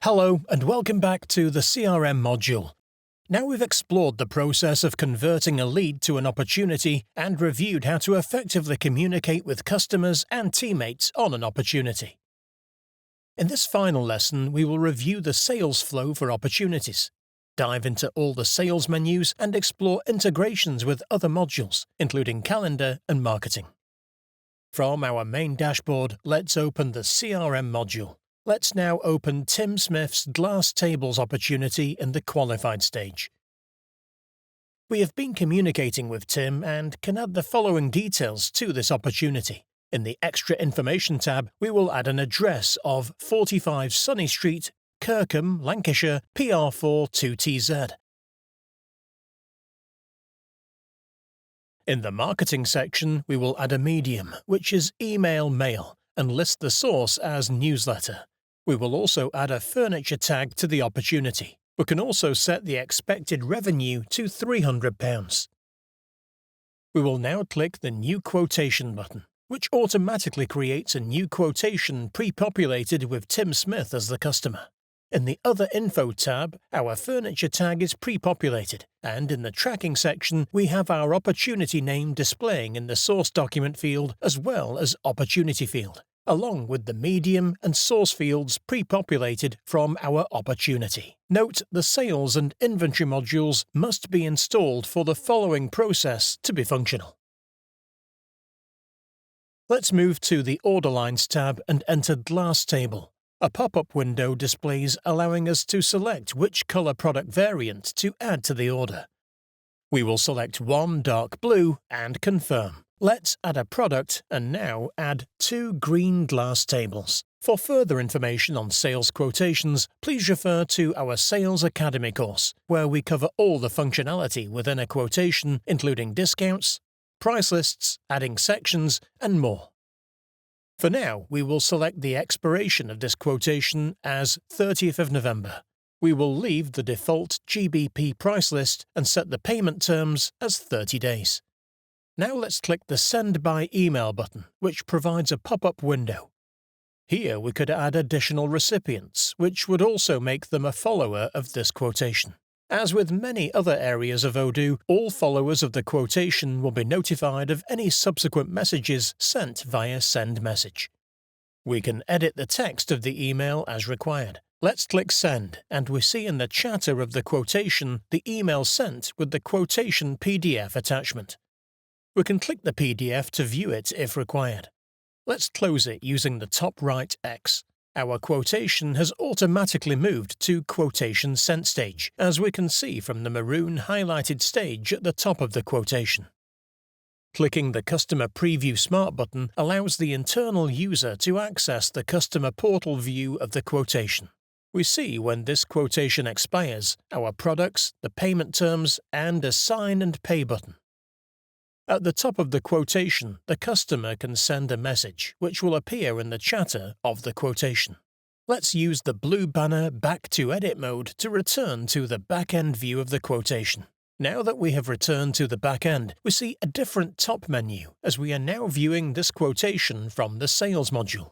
Hello and welcome back to the CRM module. Now we've explored the process of converting a lead to an opportunity and reviewed how to effectively communicate with customers and teammates on an opportunity. In this final lesson, we will review the sales flow for opportunities, dive into all the sales menus and explore integrations with other modules, including calendar and marketing. From our main dashboard, let's open the CRM module. Let's now open Tim Smith's Glass Tables opportunity in the qualified stage. We have been communicating with Tim and can add the following details to this opportunity. In the Extra Information tab, we will add an address of 45 Sunny Street, Kirkham, Lancashire, PR4 2TZ. In the Marketing section, we will add a medium, which is email mail, and list the source as newsletter. We will also add a furniture tag to the opportunity. We can also set the expected revenue to £300. We will now click the New Quotation button, which automatically creates a new quotation pre-populated with Tim Smith as the customer. In the Other Info tab, our furniture tag is pre-populated, and in the Tracking section, we have our opportunity name displaying in the source document field as well as opportunity field, along with the medium and source fields pre-populated from our opportunity. Note, the sales and inventory modules must be installed for the following process to be functional. Let's move to the Order Lines tab and enter Glass Table. A pop-up window displays allowing us to select which color product variant to add to the order. We will select one dark blue and confirm. Let's add a product and now add 2 green glass tables. For further information on sales quotations, please refer to our Sales Academy course, where we cover all the functionality within a quotation, including discounts, price lists, adding sections, and more. For now, we will select the expiration of this quotation as 30th of November. We will leave the default GBP price list and set the payment terms as 30 days. Now let's click the Send by Email button, which provides a pop-up window. Here we could add additional recipients, which would also make them a follower of this quotation. As with many other areas of Odoo, all followers of the quotation will be notified of any subsequent messages sent via Send Message. We can edit the text of the email as required. Let's click Send, and we see in the chatter of the quotation the email sent with the quotation PDF attachment. We can click the PDF to view it if required. Let's close it using the top right X. Our quotation has automatically moved to Quotation Sent stage, as we can see from the maroon highlighted stage at the top of the quotation. Clicking the Customer Preview Smart button allows the internal user to access the customer portal view of the quotation. We see when this quotation expires, our products, the payment terms, and a Sign and Pay button. At the top of the quotation, the customer can send a message, which will appear in the chatter of the quotation. Let's use the blue banner Back to Edit mode to return to the back-end view of the quotation. Now that we have returned to the back-end, we see a different top menu, as we are now viewing this quotation from the Sales module.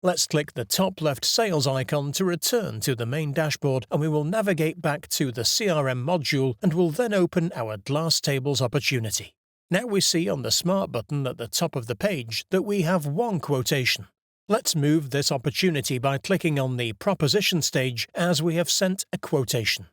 Let's click the top left Sales icon to return to the main dashboard, and we will navigate back to the CRM module and will then open our Glass Tables opportunity. Now we see on the Smart button at the top of the page that we have one quotation. Let's move this opportunity by clicking on the Proposition stage as we have sent a quotation.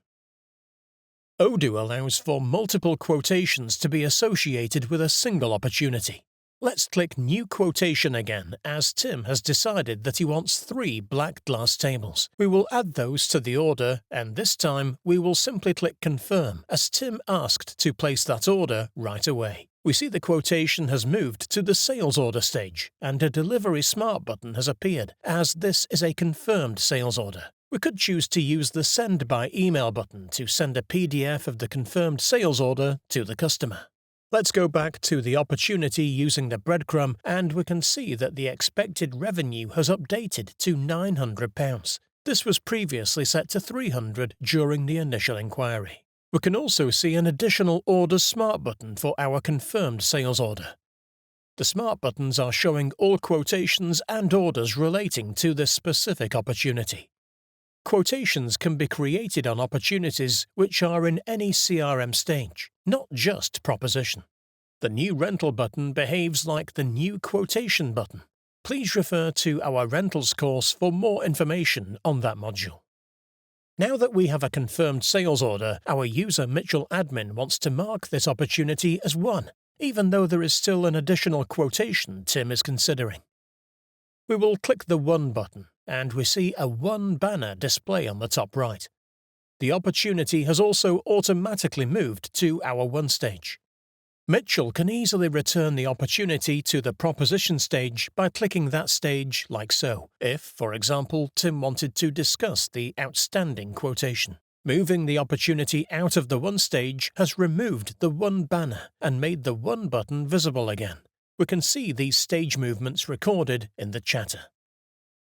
Odoo allows for multiple quotations to be associated with a single opportunity. Let's click New Quotation again, as Tim has decided that he wants 3 black glass tables. We will add those to the order, and this time we will simply click Confirm, as Tim asked to place that order right away. We see the quotation has moved to the Sales Order stage, and a Delivery Smart button has appeared, as this is a confirmed sales order. We could choose to use the Send by Email button to send a PDF of the confirmed sales order to the customer. Let's go back to the opportunity using the breadcrumb, and we can see that the expected revenue has updated to £900. This was previously set to £300 during the initial inquiry. We can also see an additional Order Smart button for our confirmed sales order. The Smart buttons are showing all quotations and orders relating to this specific opportunity. Quotations can be created on opportunities which are in any CRM stage, not just proposition. The New Rental button behaves like the New Quotation button. Please refer to our Rentals course for more information on that module. Now that we have a confirmed sales order, our user Mitchell admin wants to mark this opportunity as won, even though there is still an additional quotation Tim is considering. We will click the Won button, and we see a Won banner display on the top right. The opportunity has also automatically moved to our Won stage. Mitchell can easily return the opportunity to the proposition stage by clicking that stage like so, if, for example, Tim wanted to discuss the outstanding quotation. Moving the opportunity out of the Won stage has removed the Won banner and made the Won button visible again. We can see these stage movements recorded in the chatter.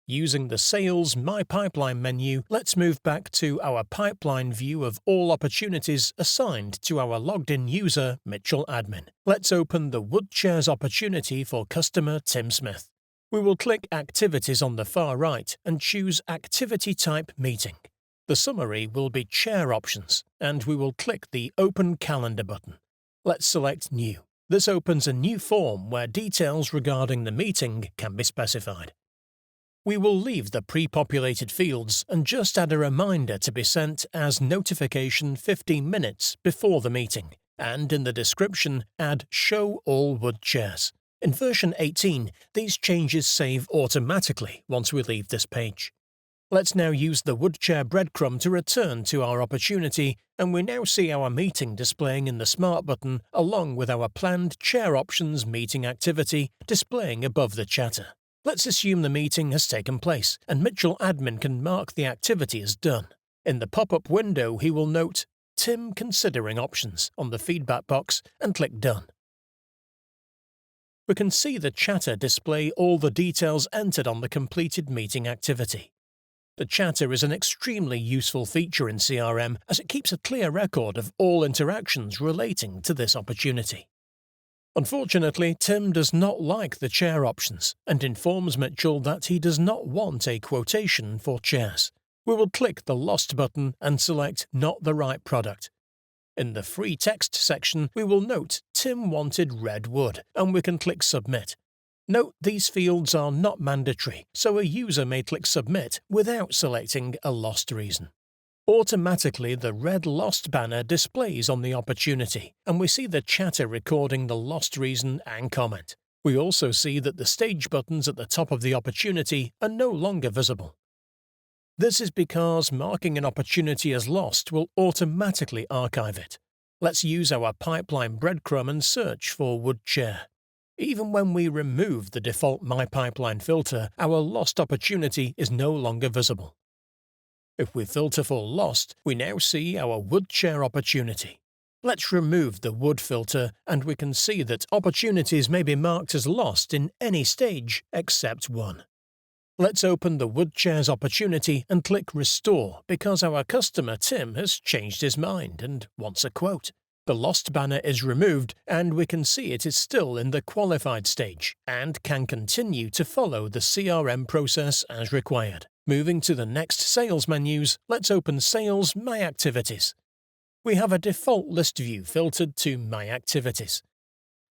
Using the Sales My Pipeline menu, let's move back to our pipeline view of all opportunities assigned to our logged-in user, Mitchell Admin. Let's open the Wood Chairs opportunity for customer Tim Smith. We will click Activities on the far right and choose Activity Type Meeting. The summary will be Chair Options, and we will click the Open Calendar button. Let's select New. This opens a new form where details regarding the meeting can be specified. We will leave the pre-populated fields and just add a reminder to be sent as notification 15 minutes before the meeting, and in the description add Show All Wood Chairs. In version 18, these changes save automatically once we leave this page. Let's now use the wood chair breadcrumb to return to our opportunity, and we now see our meeting displaying in the Smart button along with our planned Chair Options meeting activity displaying above the chatter. Let's assume the meeting has taken place, and Mitchell Admin can mark the activity as done. In the pop-up window, he will note Tim Considering Options on the feedback box and click Done. We can see the chatter display all the details entered on the completed meeting activity. The chatter is an extremely useful feature in CRM as it keeps a clear record of all interactions relating to this opportunity. Unfortunately, Tim does not like the chair options and informs Mitchell that he does not want a quotation for chairs. We will click the Lost button and select Not the Right Product. In the Free Text section, we will note Tim wanted red wood, and we can click Submit. Note these fields are not mandatory, so a user may click Submit without selecting a lost reason. Automatically, the red Lost banner displays on the opportunity, and we see the chatter recording the lost reason and comment. We also see that the stage buttons at the top of the opportunity are no longer visible. This is because marking an opportunity as lost will automatically archive it. Let's use our pipeline breadcrumb and search for wood chair. Even when we remove the default My Pipeline filter, our lost opportunity is no longer visible. If we filter for lost, we now see our wood chair opportunity. Let's remove the wood filter, and we can see that opportunities may be marked as lost in any stage except one. Let's open the wood chairs opportunity and click Restore because our customer Tim has changed his mind and wants a quote. The lost banner is removed, and we can see it is still in the qualified stage and can continue to follow the CRM process as required. Moving to the next sales menus, let's open Sales My Activities. We have a default list view filtered to My Activities.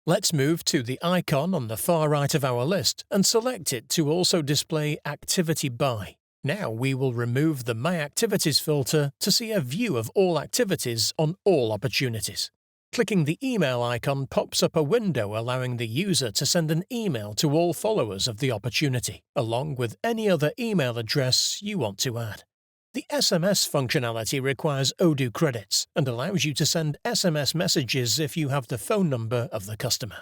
Let's move to the icon on the far right of our list and select it to also display Activity By. Now we will remove the My Activities filter to see a view of all activities on all opportunities. Clicking the email icon pops up a window allowing the user to send an email to all followers of the opportunity, along with any other email address you want to add. The SMS functionality requires Odoo credits and allows you to send SMS messages if you have the phone number of the customer.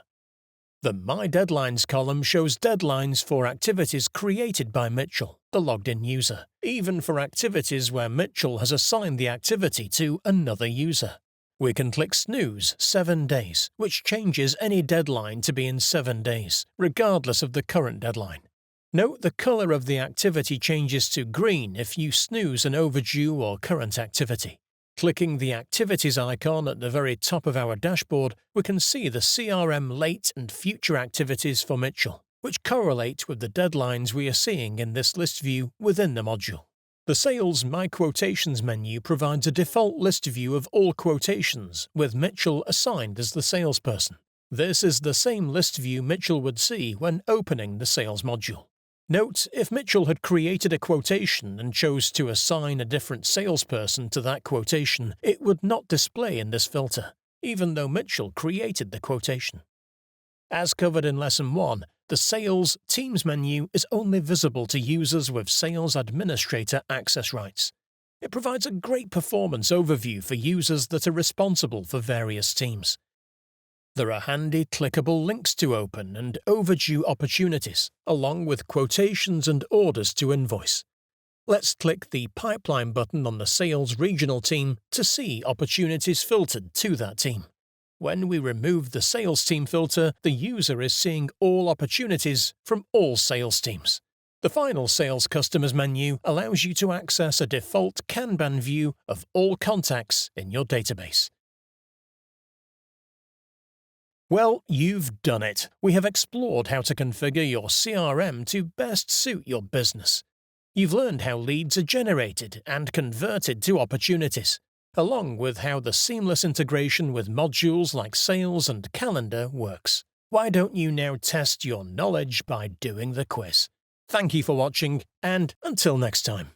The My Deadlines column shows deadlines for activities created by Mitchell, the logged-in user, even for activities where Mitchell has assigned the activity to another user. We can click Snooze 7 days, which changes any deadline to be in 7 days, regardless of the current deadline. Note the color of the activity changes to green if you snooze an overdue or current activity. Clicking the Activities icon at the very top of our dashboard, we can see the CRM late and future activities for Mitchell, which correlate with the deadlines we are seeing in this list view within the module. The Sales My Quotations menu provides a default list view of all quotations, with Mitchell assigned as the salesperson. This is the same list view Mitchell would see when opening the Sales module. Note, if Mitchell had created a quotation and chose to assign a different salesperson to that quotation, it would not display in this filter, even though Mitchell created the quotation. As covered in Lesson 1, the Sales Teams menu is only visible to users with Sales Administrator access rights. It provides a great performance overview for users that are responsible for various teams. There are handy clickable links to open and overdue opportunities, along with quotations and orders to invoice. Let's click the Pipeline button on the Sales Regional team to see opportunities filtered to that team. When we remove the Sales Team filter, the user is seeing all opportunities from all sales teams. The final Sales Customers menu allows you to access a default Kanban view of all contacts in your database. Well, you've done it. We have explored how to configure your CRM to best suit your business. You've learned how leads are generated and converted to opportunities, along with how the seamless integration with modules like Sales and Calendar works. Why don't you now test your knowledge by doing the quiz? Thank you for watching, and until next time.